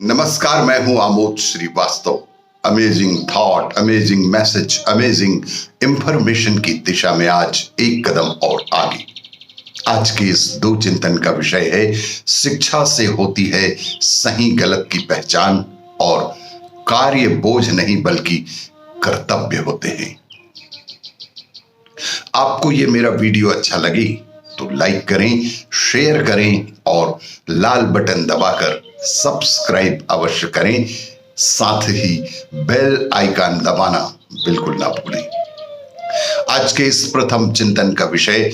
नमस्कार, मैं हूं Amod Srivastava. Amazing thought, amazing message, amazing information की दिशा में आज एक कदम और आगे। आज के इस दो चिंतन का विषय है, शिक्षा से होती है सही गलत की पहचान और कार्य बोझ नहीं बल्कि कर्तव्य होते हैं। आपको ये मेरा वीडियो अच्छा लगे तो लाइक करें, शेयर करें और लाल बटन दबाकर सब्सक्राइब अवश्य करें। साथ ही बेल आइकन दबाना बिल्कुल ना भूलें। आज के इस प्रथम चिंतन का विषय,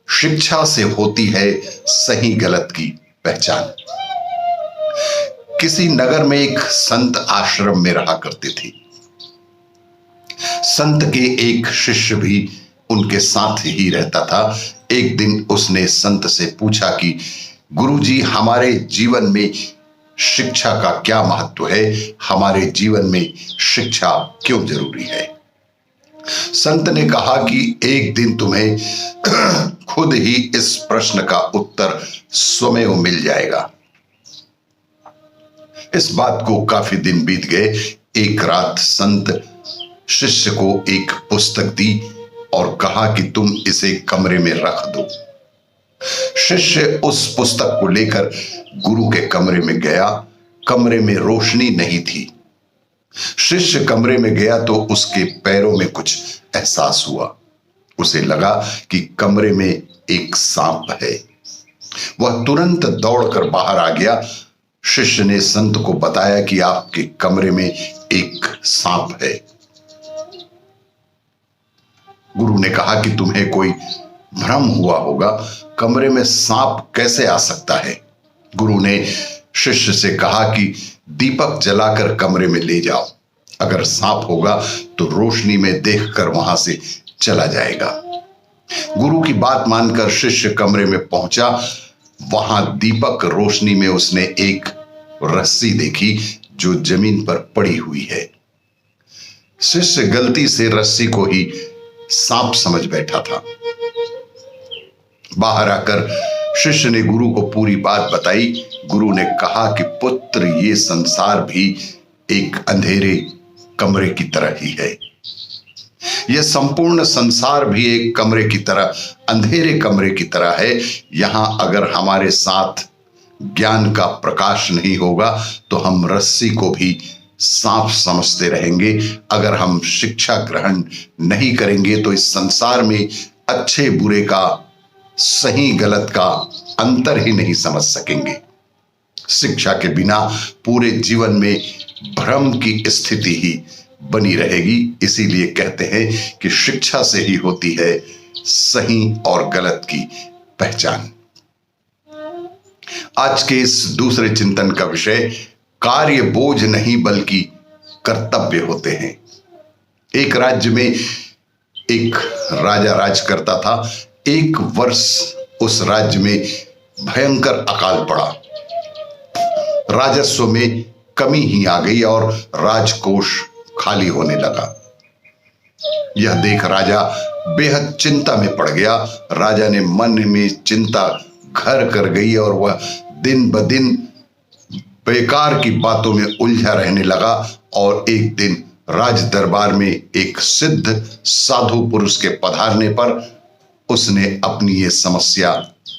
शिक्षा से होती है सही गलत की पहचान। किसी नगर में एक संत आश्रम में रहा करते थे। संत के एक शिष्य भी उनके साथ ही रहता था। एक दिन उसने संत से पूछा कि गुरुजी, हमारे जीवन में शिक्षा का क्या महत्व है? हमारे जीवन में शिक्षा क्यों जरूरी है? संत ने कहा कि एक दिन तुम्हें खुद ही इस प्रश्न का उत्तर स्वयं मिल जाएगा। इस बात को काफी दिन बीत गए। एक रात संत शिष्य को एक पुस्तक दी और कहा कि तुम इसे कमरे में रख दो। शिष्य उस पुस्तक को लेकर गुरु के कमरे में गया। कमरे में रोशनी नहीं थी। शिष्य कमरे में गया तो उसके पैरों में कुछ एहसास हुआ। उसे लगा कि कमरे में एक सांप है। वह तुरंत दौड़कर बाहर आ गया। शिष्य ने संत को बताया कि आपके कमरे में एक सांप है। गुरु ने कहा कि तुम्हें कोई भ्रम हुआ होगा, कमरे में सांप कैसे आ सकता है? गुरु ने शिष्य से कहा कि दीपक जलाकर कमरे में ले जाओ। अगर सांप होगा तो रोशनी में देखकर वहां से चला जाएगा। गुरु की बात मानकर शिष्य कमरे में पहुंचा। वहां दीपक रोशनी में उसने एक रस्सी देखी जो जमीन पर पड़ी हुई है। शिष्य गलती से रस्सी को ही सांप समझ बैठा था। बाहर आकर शिष्य ने गुरु को पूरी बात बताई। गुरु ने कहा कि पुत्र, ये संसार भी एक अंधेरे कमरे की तरह ही है। यह संपूर्ण संसार भी एक कमरे की तरह, अंधेरे कमरे की तरह है। यहां अगर हमारे साथ ज्ञान का प्रकाश नहीं होगा तो हम रस्सी को भी सांप समझते रहेंगे। अगर हम शिक्षा ग्रहण नहीं करेंगे तो इस संसार में अच्छे बुरे का, सही गलत का अंतर ही नहीं समझ सकेंगे। शिक्षा के बिना पूरे जीवन में भ्रम की स्थिति ही बनी रहेगी। इसीलिए कहते हैं कि शिक्षा से ही होती है सही और गलत की पहचान। आज के इस दूसरे चिंतन का विषय, कार्य बोझ नहीं बल्कि कर्तव्य होते हैं। एक राज्य में एक राजा राज करता था। एक वर्ष उस राज्य में भयंकर अकाल पड़ा। राजस्व में कमी ही आ गई और राजकोष खाली होने लगा। यह देख राजा बेहद चिंता में पड़ गया। राजा ने मन में चिंता घर कर गई और वह दिन ब दिन बेकार की बातों में उलझा रहने लगा। और एक दिन राज दरबार में एक सिद्ध साधु पुरुष के पधारने पर उसने अपनी ये समस्या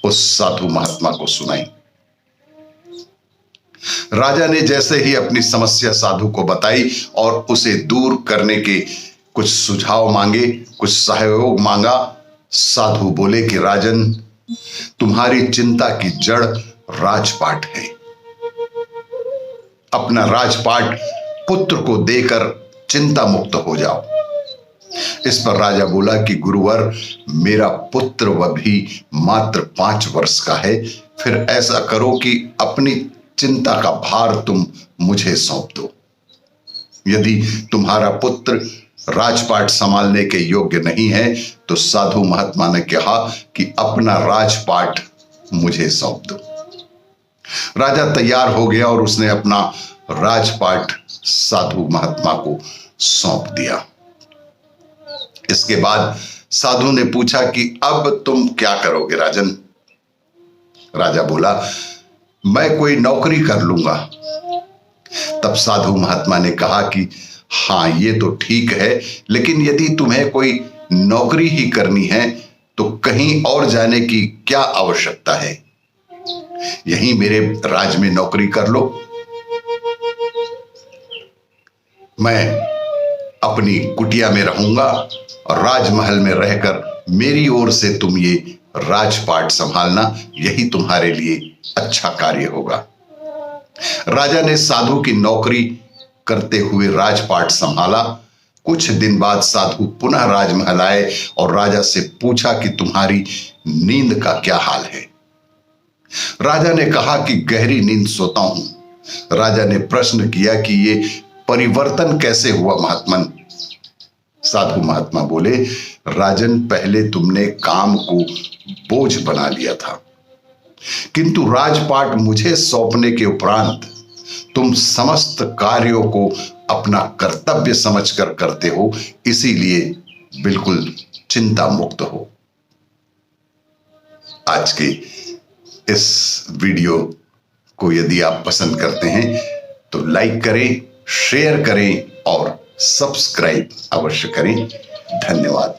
उस साधु महात्मा को सुनाई। राजा ने जैसे ही अपनी समस्या साधु को बताई और उसे दूर करने के कुछ सुझाव मांगे, कुछ सहयोग मांगा, साधु बोले कि राजन, तुम्हारी चिंता की जड़ राजपाट है। अपना राजपाट पुत्र को देकर चिंता मुक्त हो जाओ। इस पर राजा बोला कि गुरुवर, मेरा पुत्र वह भी मात्र 5 वर्ष का है। फिर ऐसा करो कि अपनी चिंता का भार तुम मुझे सौंप दो। यदि तुम्हारा पुत्र राजपाट संभालने के योग्य नहीं है तो साधु महात्मा ने कहा कि अपना राजपाट मुझे सौंप दो। राजा तैयार हो गया और उसने अपना राजपाट साधु महात्मा को सौंप दिया। इसके बाद साधु ने पूछा कि अब तुम क्या करोगे राजन? राजा बोला, मैं कोई नौकरी कर लूंगा। तब साधु महात्मा ने कहा कि हाँ, ये तो ठीक है, लेकिन यदि तुम्हें कोई नौकरी ही करनी है तो कहीं और जाने की क्या आवश्यकता है? यहीं मेरे राज में नौकरी कर लो। मैं अपनी कुटिया में रहूंगा और राजमहल में रहकर मेरी ओर से तुम ये राजपाट संभालना, यही तुम्हारे लिए अच्छा कार्य होगा। राजा ने साधु की नौकरी करते हुए राजपाट संभाला। कुछ दिन बाद साधु पुनः राजमहल आए और राजा से पूछा कि तुम्हारी नींद का क्या हाल है? राजा ने कहा कि गहरी नींद सोता हूं। राजा ने प्रश्न किया कि ये परिवर्तन कैसे हुआ महात्मन? साधु महात्मा बोले, राजन, पहले तुमने काम को बोझ बना लिया था, किंतु राजपाट मुझे सौंपने के उपरांत तुम समस्त कार्यों को अपना कर्तव्य समझकर करते हो, इसीलिए बिल्कुल चिंता मुक्त हो। आज के इस वीडियो को यदि आप पसंद करते हैं तो लाइक करें, शेयर करें और सब्सक्राइब अवश्य करें। धन्यवाद।